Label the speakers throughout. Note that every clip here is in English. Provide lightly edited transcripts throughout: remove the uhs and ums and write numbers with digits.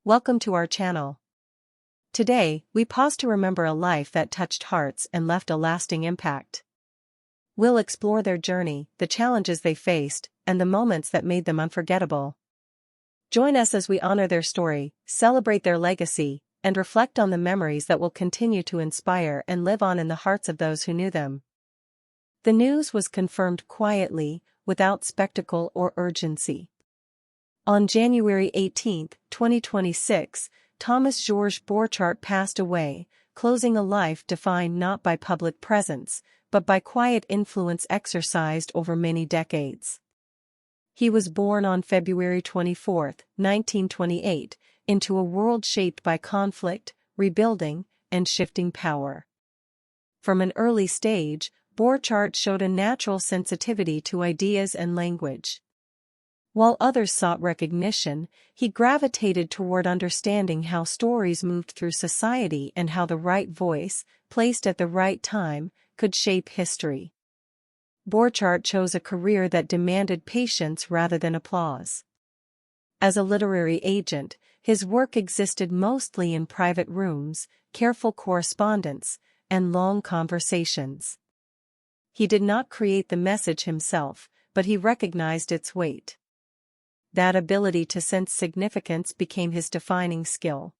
Speaker 1: Welcome to our channel. Today, we pause to remember a life that touched hearts and left a lasting impact. We'll explore their journey, the challenges they faced, and the moments that made them unforgettable. Join us as we honor their story, celebrate their legacy, and reflect on the memories that will continue to inspire and live on in the hearts of those who knew them. The news was confirmed quietly, without spectacle or urgency. On January 18, 2026, Georges Borchardt passed away, closing a life defined not by public presence, but by quiet influence exercised over many decades. He was born on February 24, 1928, into a world shaped by conflict, rebuilding, and shifting power. From an early stage, Borchardt showed a natural sensitivity to ideas and language. While others sought recognition, he gravitated toward understanding how stories moved through society and how the right voice, placed at the right time, could shape history. Borchardt chose a career that demanded patience rather than applause. As a literary agent, his work existed mostly in private rooms, careful correspondence, and long conversations. He did not create the message himself, but he recognized its weight. That ability to sense significance became his defining skill.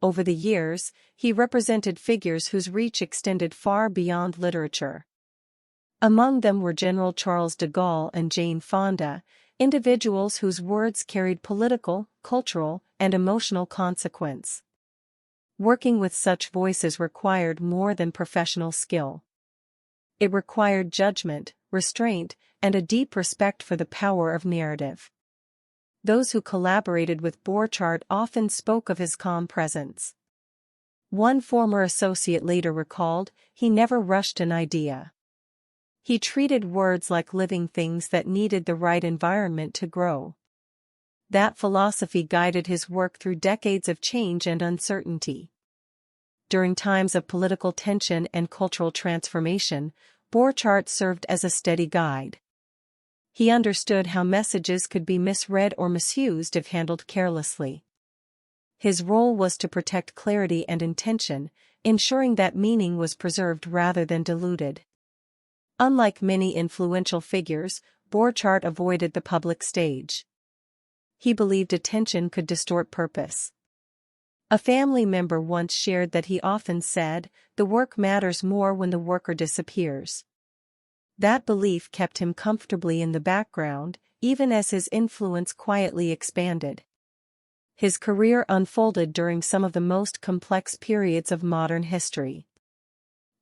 Speaker 1: Over the years, he represented figures whose reach extended far beyond literature. Among them were General Charles de Gaulle and Jane Fonda, individuals whose words carried political, cultural, and emotional consequence. Working with such voices required more than professional skill. It required judgment, restraint, and a deep respect for the power of narrative. Those who collaborated with Borchardt often spoke of his calm presence. One former associate later recalled, "He never rushed an idea. He treated words like living things that needed the right environment to grow." That philosophy guided his work through decades of change and uncertainty. During times of political tension and cultural transformation, Borchardt served as a steady guide. He understood how messages could be misread or misused if handled carelessly. His role was to protect clarity and intention, ensuring that meaning was preserved rather than diluted. Unlike many influential figures, Borchardt avoided the public stage. He believed attention could distort purpose. A family member once shared that he often said, "The work matters more when the worker disappears." That belief kept him comfortably in the background, even as his influence quietly expanded. His career unfolded during some of the most complex periods of modern history.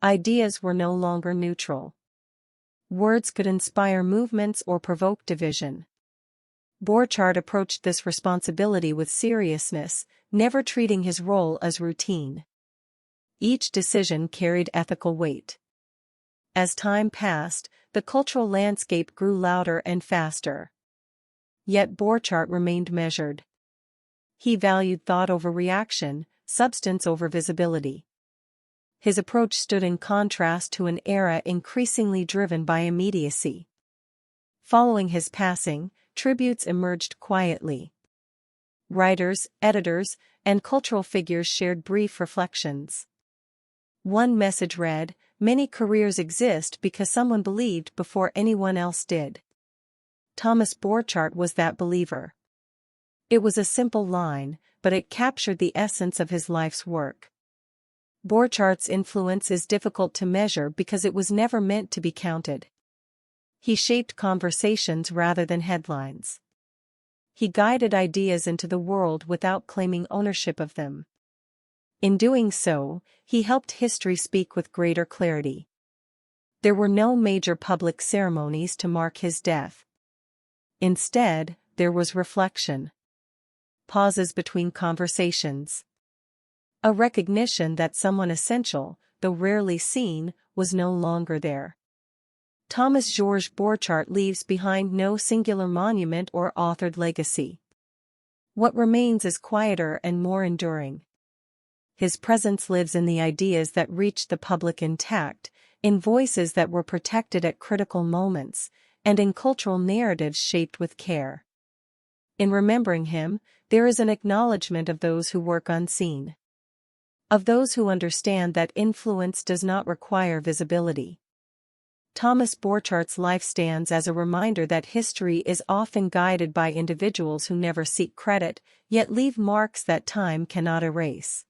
Speaker 1: Ideas were no longer neutral. Words could inspire movements or provoke division. Borchardt approached this responsibility with seriousness, never treating his role as routine. Each decision carried ethical weight. As time passed, the cultural landscape grew louder and faster. Yet Borchardt remained measured. He valued thought over reaction, substance over visibility. His approach stood in contrast to an era increasingly driven by immediacy. Following his passing, tributes emerged quietly. Writers, editors, and cultural figures shared brief reflections. One message read, "Many careers exist because someone believed before anyone else did." Borchardt was that believer. It was a simple line, but it captured the essence of his life's work. Borchardt's influence is difficult to measure because it was never meant to be counted. He shaped conversations rather than headlines. He guided ideas into the world without claiming ownership of them. In doing so, he helped history speak with greater clarity. There were no major public ceremonies to mark his death. Instead, there was reflection. Pauses between conversations. A recognition that someone essential, though rarely seen, was no longer there. Georges Borchardt leaves behind no singular monument or authored legacy. What remains is quieter and more enduring. His presence lives in the ideas that reached the public intact, in voices that were protected at critical moments, and in cultural narratives shaped with care. In remembering him, there is an acknowledgement of those who work unseen. Of those who understand that influence does not require visibility. Thomas Borchardt's life stands as a reminder that history is often guided by individuals who never seek credit, yet leave marks that time cannot erase.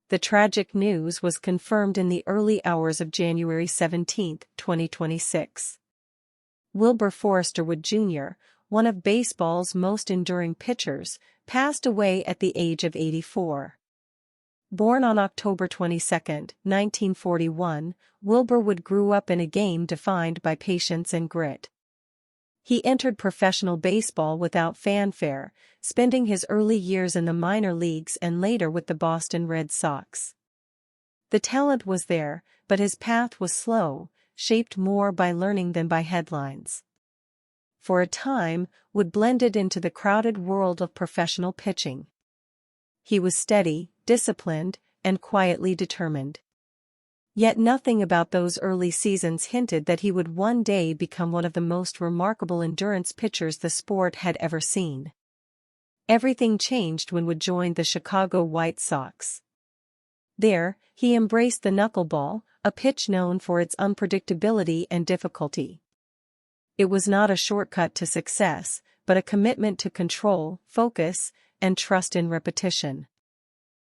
Speaker 1: The tragic news was confirmed in the early hours of January 17, 2026. Wilbur Wood Jr., one of baseball's most enduring pitchers, passed away at the age of 84. Born on October 22, 1941, Wilbur Wood grew up in a game defined by patience and grit. He entered professional baseball without fanfare, spending his early years in the minor leagues and later with the Boston Red Sox. The talent was there, but his path was slow, shaped more by learning than by headlines. For a time, Wood blended into the crowded world of professional pitching. He was steady, disciplined, and quietly determined. Yet nothing about those early seasons hinted that he would one day become one of the most remarkable endurance pitchers the sport had ever seen. Everything changed when Wood joined the Chicago White Sox. There, he embraced the knuckleball, a pitch known for its unpredictability and difficulty. It was not a shortcut to success, but a commitment to control, focus, and trust in repetition.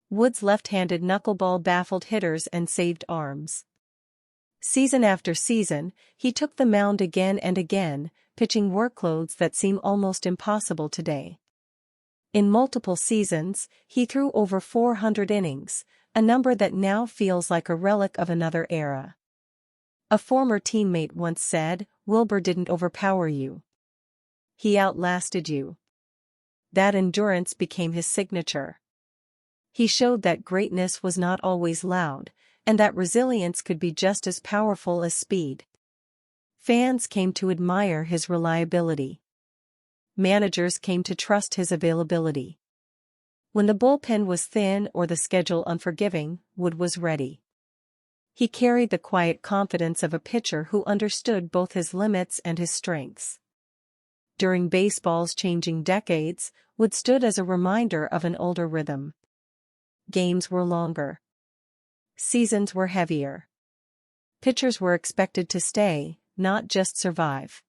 Speaker 1: Wood's left-handed knuckleball baffled hitters and saved arms. Season after season, he took the mound again and again, pitching workloads that seem almost impossible today. In multiple seasons, he threw over 400 innings, a number that now feels like a relic of another era. A former teammate once said, "Wilbur didn't overpower you. He outlasted you." That endurance became his signature. He showed that greatness was not always loud, and that resilience could be just as powerful as speed. Fans came to admire his reliability. Managers came to trust his availability. When the bullpen was thin or the schedule unforgiving, Wood was ready. He carried the quiet confidence of a pitcher who understood both his limits and his strengths. During baseball's changing decades, Wood stood as a reminder of an older rhythm. Games were longer. Seasons were heavier. Pitchers were expected to stay, not just survive.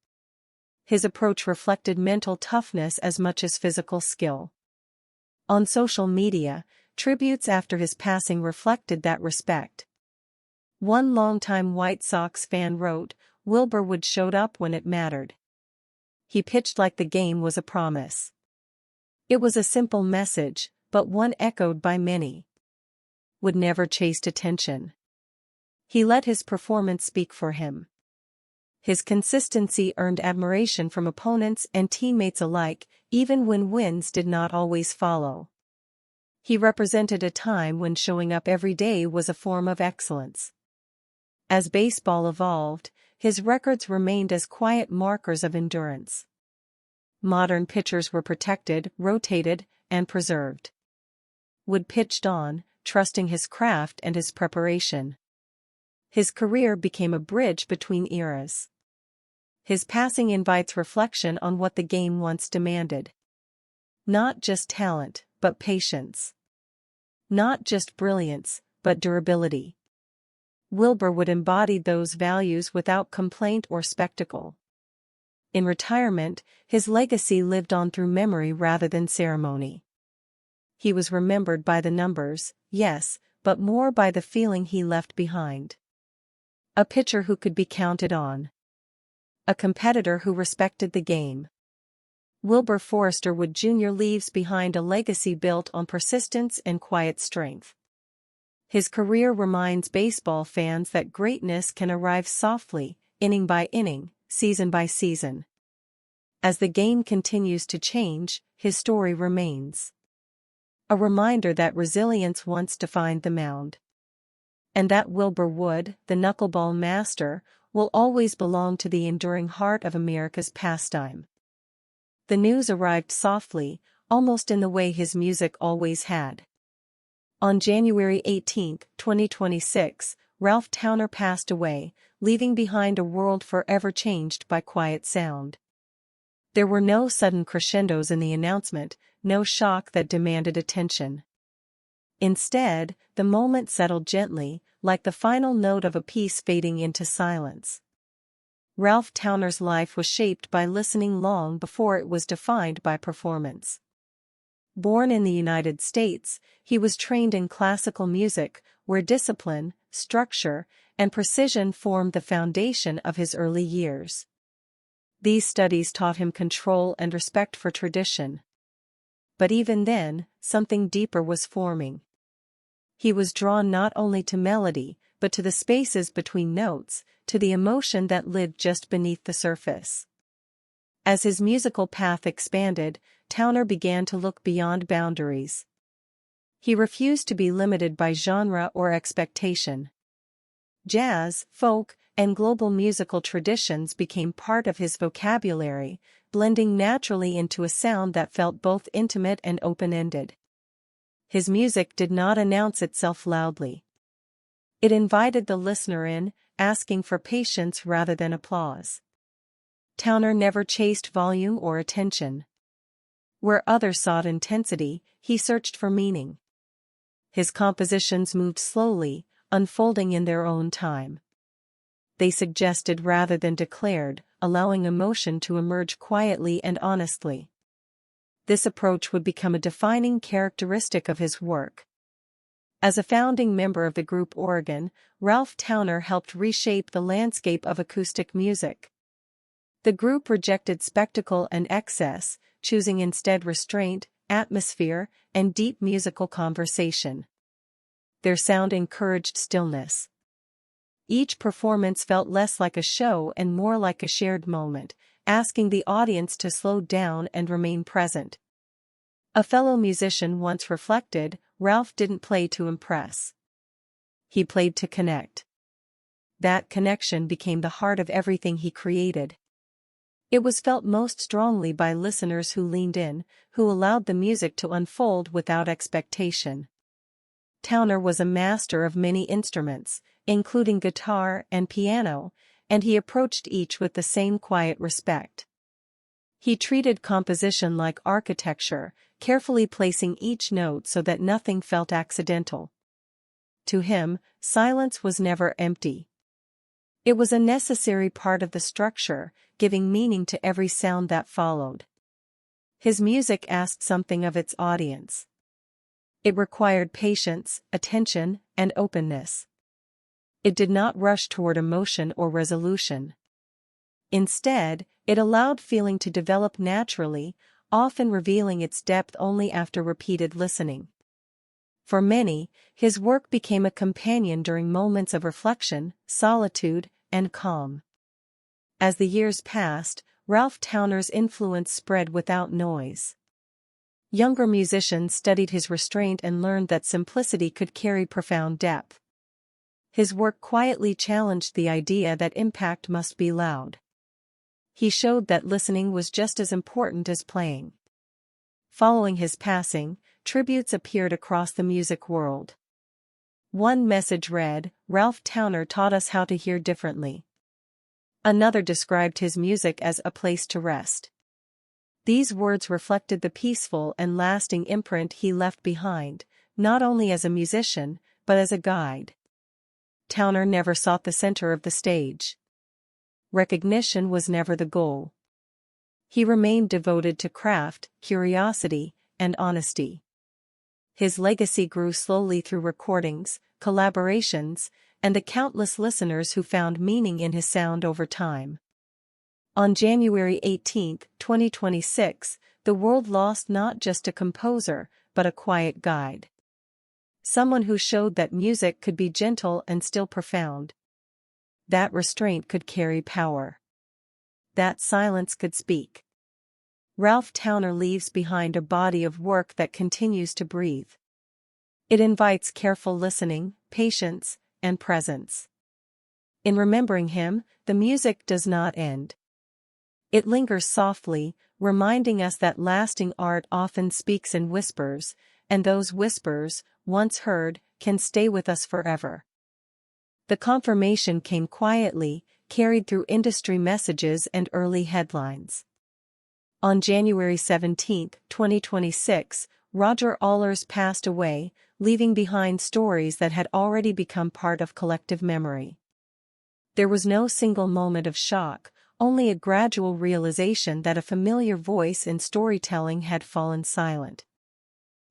Speaker 1: His approach reflected mental toughness as much as physical skill. On social media, tributes after his passing reflected that respect. One longtime White Sox fan wrote, "Wilbur Wood showed up when it mattered. He pitched like the game was a promise." It was a simple message, but one echoed by many. Wood never chased attention. He let his performance speak for him. His consistency earned admiration from opponents and teammates alike, even when wins did not always follow. He represented a time when showing up every day was a form of excellence. As baseball evolved, his records remained as quiet markers of endurance. Modern pitchers were protected, rotated, and preserved. Wood pitched on, trusting his craft and his preparation. His career became a bridge between eras. His passing invites reflection on what the game once demanded. Not just talent, but patience. Not just brilliance, but durability. Wilbur Wood embodied those values without complaint or spectacle. In retirement, his legacy lived on through memory rather than ceremony. He was remembered by the numbers, yes, but more by the feeling he left behind. A pitcher who could be counted on. A competitor who respected the game. Wilbur Wood Jr. leaves behind a legacy built on persistence and quiet strength. His career reminds baseball fans that greatness can arrive softly, inning by inning, season by season. As the game continues to change, his story remains. A reminder that resilience once defined the mound. And that Wilbur Wood, the knuckleball master, will always belong to the enduring heart of America's pastime. The news arrived softly, almost in the way his music always had. On January 18, 2026, Ralph Towner passed away, leaving behind a world forever changed by quiet sound. There were no sudden crescendos in the announcement, no shock that demanded attention. Instead, the moment settled gently, like the final note of a piece fading into silence. Ralph Towner's life was shaped by listening long before it was defined by performance. Born in the United States, he was trained in classical music, where discipline, structure, and precision formed the foundation of his early years. These studies taught him control and respect for tradition. But even then, something deeper was forming. He was drawn not only to melody, but to the spaces between notes, to the emotion that lived just beneath the surface. As his musical path expanded, Towner began to look beyond boundaries. He refused to be limited by genre or expectation. Jazz, folk, and global musical traditions became part of his vocabulary, blending naturally into a sound that felt both intimate and open-ended. His music did not announce itself loudly. It invited the listener in, asking for patience rather than applause. Towner never chased volume or attention. Where others sought intensity, he searched for meaning. His compositions moved slowly, unfolding in their own time. They suggested rather than declared, allowing emotion to emerge quietly and honestly. This approach would become a defining characteristic of his work. As a founding member of the group Oregon, Ralph Towner helped reshape the landscape of acoustic music. The group rejected spectacle and excess, choosing instead restraint, atmosphere, and deep musical conversation. Their sound encouraged stillness. Each performance felt less like a show and more like a shared moment, asking the audience to slow down and remain present. A fellow musician once reflected, Ralph didn't play to impress. He played to connect. That connection became the heart of everything he created. It was felt most strongly by listeners who leaned in, who allowed the music to unfold without expectation. Towner was a master of many instruments, including guitar and piano, and he approached each with the same quiet respect. He treated composition like architecture, carefully placing each note so that nothing felt accidental. To him, silence was never empty. It was a necessary part of the structure, giving meaning to every sound that followed. His music asked something of its audience. It required patience, attention, and openness. It did not rush toward emotion or resolution. Instead, it allowed feeling to develop naturally, often revealing its depth only after repeated listening. For many, his work became a companion during moments of reflection, solitude, and calm. As the years passed, Ralph Towner's influence spread without noise. Younger musicians studied his restraint and learned that simplicity could carry profound depth. His work quietly challenged the idea that impact must be loud. He showed that listening was just as important as playing. Following his passing, tributes appeared across the music world. One message read, "Ralph Towner taught us how to hear differently." Another described his music as a place to rest. These words reflected the peaceful and lasting imprint he left behind, not only as a musician, but as a guide. Towner never sought the center of the stage. Recognition was never the goal. He remained devoted to craft, curiosity, and honesty. His legacy grew slowly through recordings, collaborations, and the countless listeners who found meaning in his sound over time. On January 18, 2026, the world lost not just a composer, but a quiet guide. Someone who showed that music could be gentle and still profound. That restraint could carry power. That silence could speak. Ralph Towner leaves behind a body of work that continues to breathe. It invites careful listening, patience, and presence. In remembering him, the music does not end. It lingers softly, reminding us that lasting art often speaks in whispers, and those whispers, once heard, can stay with us forever. The confirmation came quietly, carried through industry messages and early headlines. On January 17, 2026, Roger Allers passed away, leaving behind stories that had already become part of collective memory. There was no single moment of shock, only a gradual realization that a familiar voice in storytelling had fallen silent.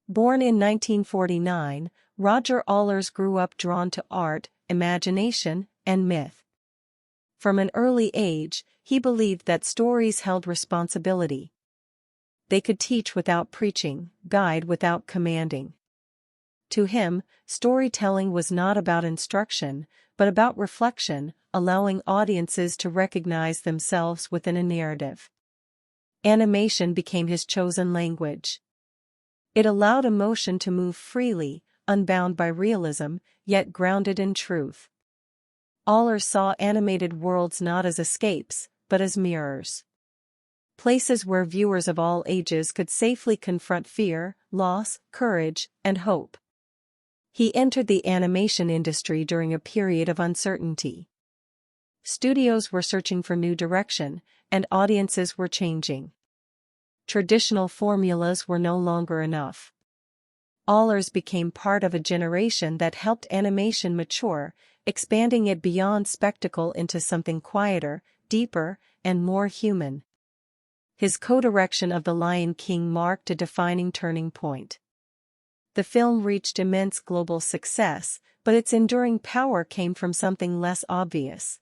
Speaker 1: Born in 1949, Roger Allers grew up drawn to art, imagination, and myth. From an early age, he believed that stories held responsibility. They could teach without preaching, guide without commanding. To him, storytelling was not about instruction, but about reflection, allowing audiences to recognize themselves within a narrative. Animation became his chosen language. It allowed emotion to move freely, unbound by realism, yet grounded in truth. Allers saw animated worlds not as escapes, but as mirrors. Places where viewers of all ages could safely confront fear, loss, courage, and hope. He entered the animation industry during a period of uncertainty. Studios were searching for new direction, and audiences were changing. Traditional formulas were no longer enough. Allers became part of a generation that helped animation mature, expanding it beyond spectacle into something quieter, deeper, and more human. His co-direction of The Lion King marked a defining turning point. The film reached immense global success, but its enduring power came from something less obvious.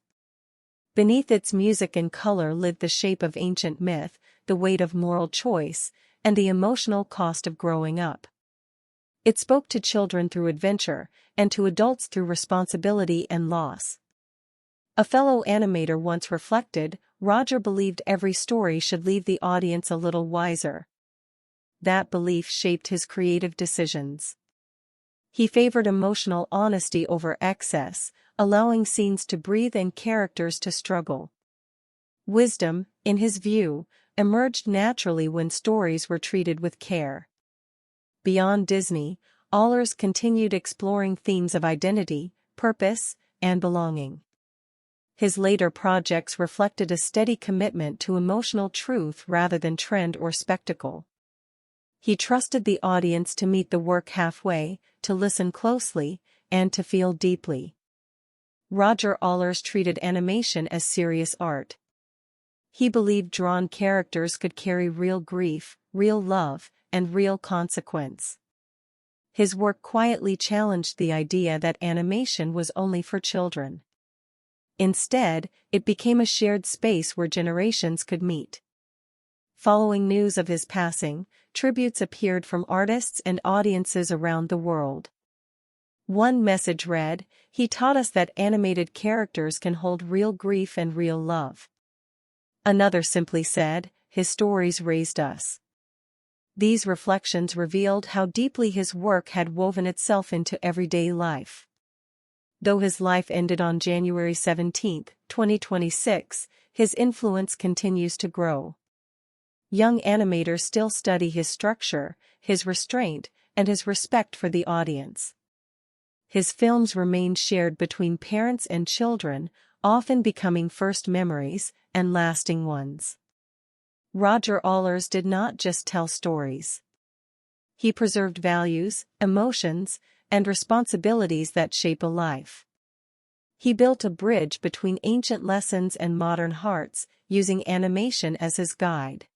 Speaker 1: Beneath its music and color lived the shape of ancient myth, the weight of moral choice, and the emotional cost of growing up. It spoke to children through adventure, and to adults through responsibility and loss. A fellow animator once reflected, Roger believed every story should leave the audience a little wiser. That belief shaped his creative decisions. He favored emotional honesty over excess, allowing scenes to breathe and characters to struggle. Wisdom, in his view, emerged naturally when stories were treated with care. Beyond Disney, Allers continued exploring themes of identity, purpose, and belonging. His later projects reflected a steady commitment to emotional truth rather than trend or spectacle. He trusted the audience to meet the work halfway, to listen closely, and to feel deeply. Roger Allers treated animation as serious art. He believed drawn characters could carry real grief, real love, and real consequence. His work quietly challenged the idea that animation was only for children. Instead, it became a shared space where generations could meet. Following news of his passing, tributes appeared from artists and audiences around the world. One message read, "He taught us that animated characters can hold real grief and real love." Another simply said, "His stories raised us." These reflections revealed how deeply his work had woven itself into everyday life. Though his life ended on January 17, 2026, his influence continues to grow. Young animators still study his structure, his restraint, and his respect for the audience. His films remain shared between parents and children, often becoming first memories and lasting ones. Roger Allers did not just tell stories. He preserved values, emotions, and responsibilities that shape a life. He built a bridge between ancient lessons and modern hearts, using animation as his guide.